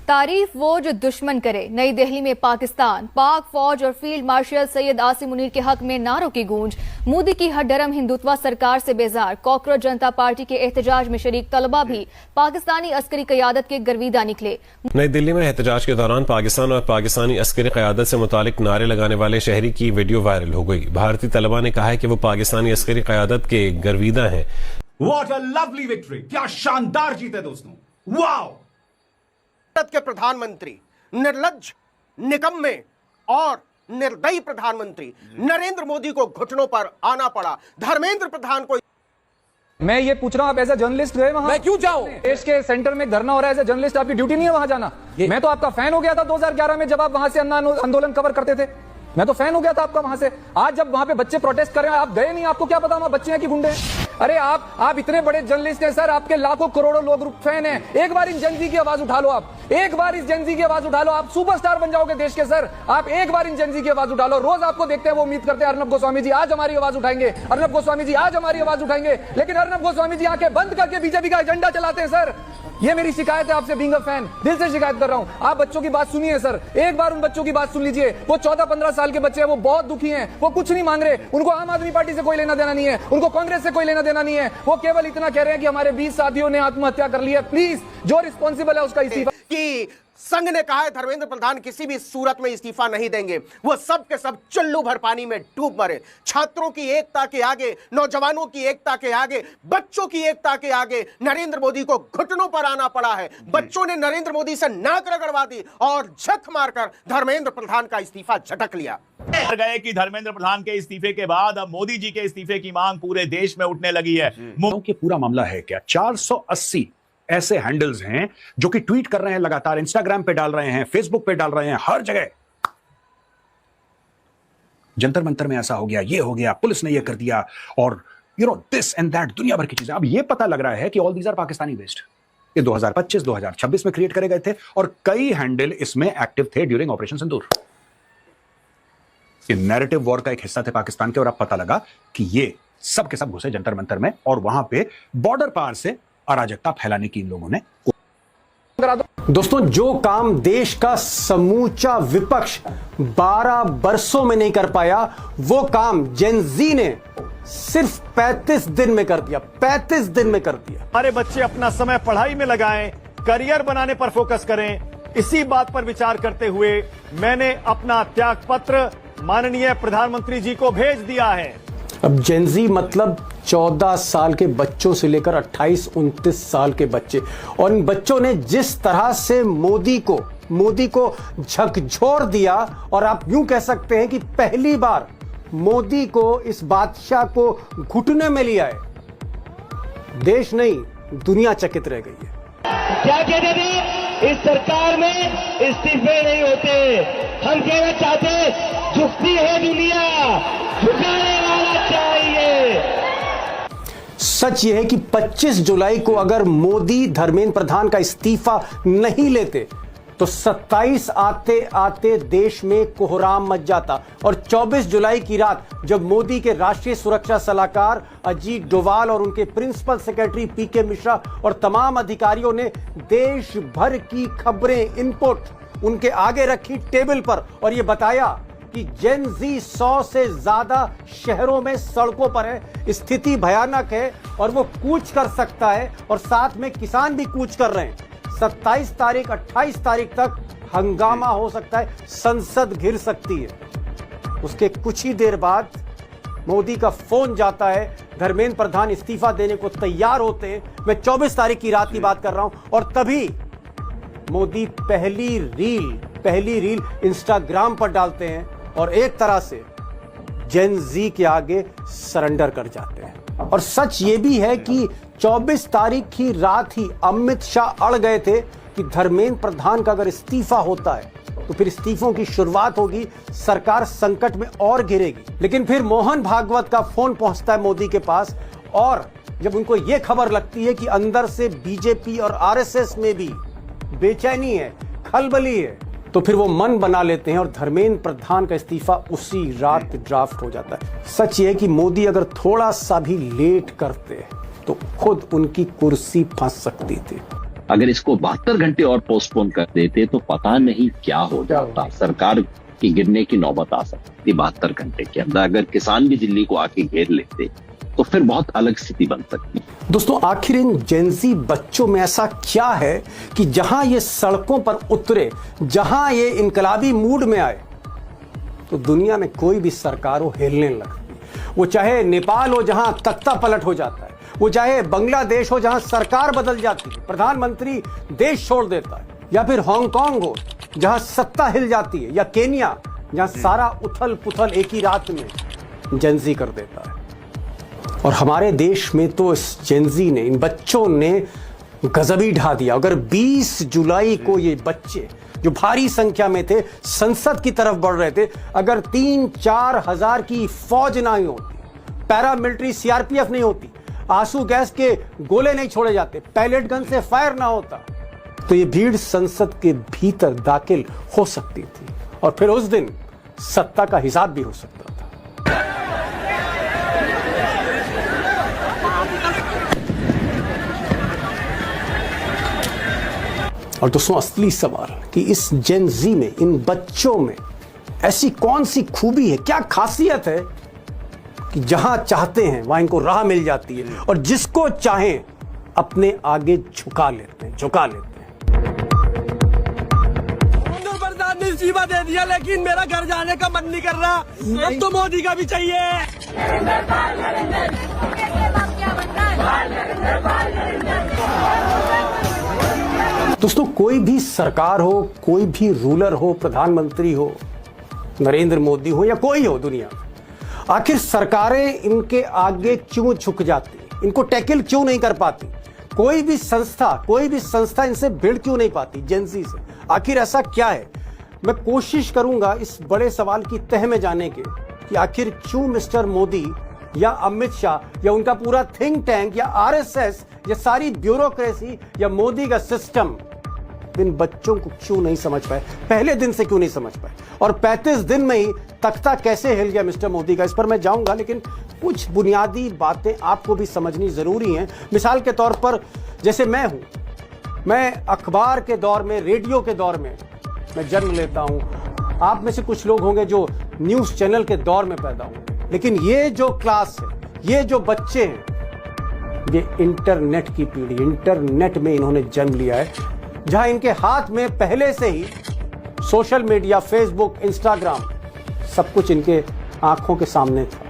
तारीफ वो जो दुश्मन करे। नई दिल्ली में पाकिस्तान, पाक फौज और फील्ड मार्शल सैयद आसिम मुनीर के हक में नारों की गूंज। मोदी की हड्डरम हिंदुत्वा सरकार से बेजार। कॉकरोच जनता पार्टी के एहतजाज में शरीक तलबा भी पाकिस्तानी अस्करी क़यादत के गर्विदा निकले। नई दिल्ली में एहतजाज के दौरान पाकिस्तान और पाकिस्तानी अस्करी क़यादत से मुतालिक नारे लगाने वाले शहरी की वीडियो वायरल हो गई। भारतीय तलबा ने कहा है कि वो पाकिस्तानी अस्करी क़यादत के गर्विदा हैं। What a lovely victory! क्या शानदार जीते दोस्तों! वाओ! भारत के प्रधानमंत्री, निर्लज्ज, निकम्मे और निर्दयी प्रधानमंत्री नरेंद्र मोदी को घुटनों पर आना पड़ा। धर्मेंद्र प्रधान को मैं ये पूछ रहा हूं, आप एज ए जर्नलिस्ट गए वहां? मैं क्यों जाऊं? देश के सेंटर में धरना हो रहा है, एज ए जर्नलिस्ट आपकी ड्यूटी नहीं है वहां जाना? मैं तो आपका फैन हो गया था 2011 में जब आप वहां से आंदोलन कवर करते थे। मैं तो फैन हो गया था आपका वहां से। आज जब वहां पे बच्चे प्रोटेस्ट कर रहे हैं, आप गए नहीं, आपको क्या पता वहां बच्चे हैं कि गुंडे हैं? अरे आप इतने बड़े जर्नलिस्ट हैं सर, आपके लाखों करोड़ों लोग फैन हैं। एक बार इन जनजी की आवाज उठा लो, आप एक बार इस जनजी की आवाज उठा लो, आप सुपरस्टार बन जाओगे देश के सर। आप एक बार इन जनजी की आवाज उठा लो। रोज आपको देखते हैं, वो उम्मीद करते हैं अर्नब गोस्वामी जी आज हमारी आवाज उठाएंगे, अर्नब गोस्वामी जी आज हमारी आवाज उठाएंगे, लेकिन अर्नब गोस्वामी जी आंखें बंद करके बीजेपी का एजेंडा चलाते हैं सर। ये मेरी शिकायत है आपसे, बीइंग अ फैन, दिल से शिकायत कर रहा हूं। आप बच्चों की बात सुनिए सर, एक बार उन बच्चों की बात सुन लीजिए। वो 14-15 साल के बच्चे हैं, वो बहुत दुखी हैं, वो कुछ नहीं मांग रहे। उनको आम आदमी पार्टी से कोई लेना देना नहीं है, उनको कांग्रेस से कोई लेना देना नहीं है। वो केवल इतना कह रहे हैं कि हमारे 20 साथियों ने आत्महत्या कर ली है। प्लीज जो रिस्पॉन्सिबल है उसका इस्तीफा। कि संघ ने कहा है धर्मेंद्र प्रधान किसी भी सूरत में इस्तीफा नहीं देंगे। वो सब के सब चुल्लू भर पानी में डूब मरे। छात्रों की एकता के आगे, नौजवानों की एकता के आगे, बच्चों की एकता के आगे नरेंद्र मोदी को घुटनों पर आना पड़ा है। बच्चों ने नरेंद्र मोदी से नाक रगड़वा दी और झक मारकर धर्मेंद्र प्रधान का इस्तीफा झटक लिया। गए कि धर्मेंद्र प्रधान के इस्तीफे के बाद अब मोदी जी के इस्तीफे की मांग पूरे देश में उठने लगी है। कि पूरा मामला है क्या? 480 ऐसे हैंडल्स हैं जो कि ट्वीट कर रहे हैं लगातार, इंस्टाग्राम पे डाल रहे हैं, फेसबुक पे डाल रहे हैं, हर जगह जंतर मंतर में ऐसा हो गया, ये हो गया, पुलिस ने ये कर दिया और दिस एंड दैट, दुनिया भर की चीजें। अब ये पता लग रहा है कि all these are Pakistani based. ये 2025-2026 में क्रिएट करे गए थे और कई हैंडल इसमें एक्टिव थे ड्यूरिंग ऑपरेशन सिंदूर। ये नैरेटिव वॉर का एक हिस्सा थे पाकिस्तान के और अब पता लगा कि ये सब के सब घुसे जंतर मंतर में और वहां पे बॉर्डर पार से अराजकता फैलाने की इन लोगों ने। दोस्तों, जो काम देश का समूचा विपक्ष 12 बरसों में नहीं कर पाया, वो काम जेनजी ने सिर्फ 35 दिन में कर दिया। 35 दिन में कर दिया। हमारे बच्चे अपना समय पढ़ाई में लगाएं, करियर बनाने पर फोकस करें। इसी बात पर विचार करते हुए मैंने अपना त्याग पत्र माननीय प्रधानमंत्री जी को भेज दिया है। अब जेनजी मतलब 14 साल के बच्चों से लेकर 28-29 साल के बच्चे, और इन बच्चों ने जिस तरह से मोदी को झकझोर दिया, और आप यूं कह सकते हैं कि पहली बार मोदी को, इस बादशाह को घुटने में लिया है। देश नहीं, दुनिया चकित रह गई है। क्या कहते थे, इस सरकार में इस्तीफे नहीं होते। हम कहना चाहते, झुकती है दुनिया, झुकाने वाला चाहिए। सच यह है कि 25 जुलाई को अगर मोदी धर्मेंद्र प्रधान का इस्तीफा नहीं लेते तो 27 आते आते देश में कोहराम मच जाता। और 24 जुलाई की रात जब मोदी के राष्ट्रीय सुरक्षा सलाहकार अजीत डोभाल और उनके प्रिंसिपल सेक्रेटरी पीके मिश्रा और तमाम अधिकारियों ने देश भर की खबरें, इनपुट उनके आगे रखी टेबल पर और यह बताया कि जेनजी 100 से ज्यादा शहरों में सड़कों पर है, स्थिति भयानक है और वो कूच कर सकता है, और साथ में किसान भी कूच कर रहे हैं। 27 तारीख 28 तारीख तक हंगामा हो सकता है, संसद घिर सकती है। उसके कुछ ही देर बाद मोदी का फोन जाता है, धर्मेंद्र प्रधान इस्तीफा देने को तैयार होते हैं। मैं 24 तारीख की रात की बात कर रहा हूं, और तभी मोदी पहली रील इंस्टाग्राम पर डालते हैं और एक तरह से जेन-जी के आगे सरेंडर कर जाते हैं। और सच ये भी है कि 24 तारीख की रात ही अमित शाह अड़ गए थे कि धर्मेंद्र प्रधान का अगर इस्तीफा होता है तो फिर इस्तीफों की शुरुआत होगी, सरकार संकट में और घिरेगी। लेकिन फिर मोहन भागवत का फोन पहुंचता है मोदी के पास, और जब उनको यह खबर लगती है कि अंदर से बीजेपी और आरएसएस में भी बेचैनी है, खलबली है, तो फिर वो मन बना लेते हैं और धर्मेंद्र प्रधान का इस्तीफा उसी रात ड्राफ्ट हो जाता है। सच ये है कि मोदी अगर थोड़ा सा भी लेट करते तो खुद उनकी कुर्सी फंस सकती थी। अगर इसको 72 घंटे और पोस्टपोन कर देते तो पता नहीं क्या हो जाता। सरकार की गिरने की नौबत आ सकती 72 घंटे के अंदर। अगर किसान भी दिल्ली को आके घेर लेते तो फिर बहुत अलग स्थिति बन सकती। दोस्तों, आखिर इन जेंजी बच्चों में ऐसा क्या है कि जहां ये सड़कों पर उतरे, जहां ये इनकलाबी मूड में आए, तो दुनिया में कोई भी सरकार हो हिलने लगती है। वो चाहे नेपाल हो जहां तख्ता पलट हो जाता है, वो चाहे बांग्लादेश हो जहां सरकार बदल जाती है, प्रधानमंत्री देश छोड़ देता है, या फिर हांगकांग हो जहां सत्ता हिल जाती है, या केन्या जहां सारा उथल पुथल एक ही रात में जेंजी कर देता है। और हमारे देश में तो इस जेंजी ने, इन बच्चों ने गजब ही ढा दिया। अगर 20 जुलाई को ये बच्चे जो भारी संख्या में थे संसद की तरफ बढ़ रहे थे, अगर 3-4 हजार की फौज नहीं होती, पैरामिलिट्री सीआरपीएफ नहीं होती, आंसू गैस के गोले नहीं छोड़े जाते, पैलेट गन से फायर ना होता, तो ये भीड़ संसद के भीतर दाखिल हो सकती थी और फिर उस दिन सत्ता का हिसाब भी हो सकता था। और दोस्तों, असली सवाल कि इस जेन जी में, इन बच्चों में ऐसी कौन सी खूबी है, क्या खासियत है कि जहां चाहते हैं वहां इनको राह मिल जाती है और जिसको चाहें अपने आगे झुका लेते हैं। प्रधान ने इस्तीफा दे दिया, लेकिन मेरा घर जाने का मन नहीं कर रहा। अब तो मोदी का भी चाहिए। दोस्तों, कोई भी सरकार हो, कोई भी रूलर हो, प्रधानमंत्री हो, नरेंद्र मोदी हो या कोई हो दुनिया, आखिर सरकारें इनके आगे क्यों झुक जाती, इनको टैकल क्यों नहीं कर पाती? कोई भी संस्था इनसे भिड़ क्यों नहीं पाती जेंजी से? आखिर ऐसा क्या है? मैं कोशिश करूंगा इस बड़े सवाल की तह में जाने के कि आखिर क्यों मिस्टर मोदी या अमित शाह या उनका पूरा थिंक टैंक या आरएसएस या सारी ब्यूरोक्रेसी या मोदी का सिस्टम इन बच्चों को क्यों नहीं समझ पाए, पहले दिन से क्यों नहीं समझ पाए, और 35 दिन में ही तख्ता कैसे हिल गया मिस्टर मोदी का, इस पर मैं जाऊंगा। लेकिन कुछ बुनियादी बातें आपको भी समझनी जरूरी हैं। मिसाल के तौर पर, जैसे मैं अखबार के दौर में, रेडियो के दौर में मैं जन्म लेता हूं। आप में से कुछ लोग होंगे जो न्यूज चैनल के दौर में पैदा हुए, लेकिन ये जो क्लास है, ये जो बच्चे हैं, ये इंटरनेट की पीढ़ी, इंटरनेट में इन्होंने जन्म लिया है, जहां इनके हाथ में पहले से ही सोशल मीडिया, फेसबुक, इंस्टाग्राम, सब कुछ इनके आंखों के सामने था।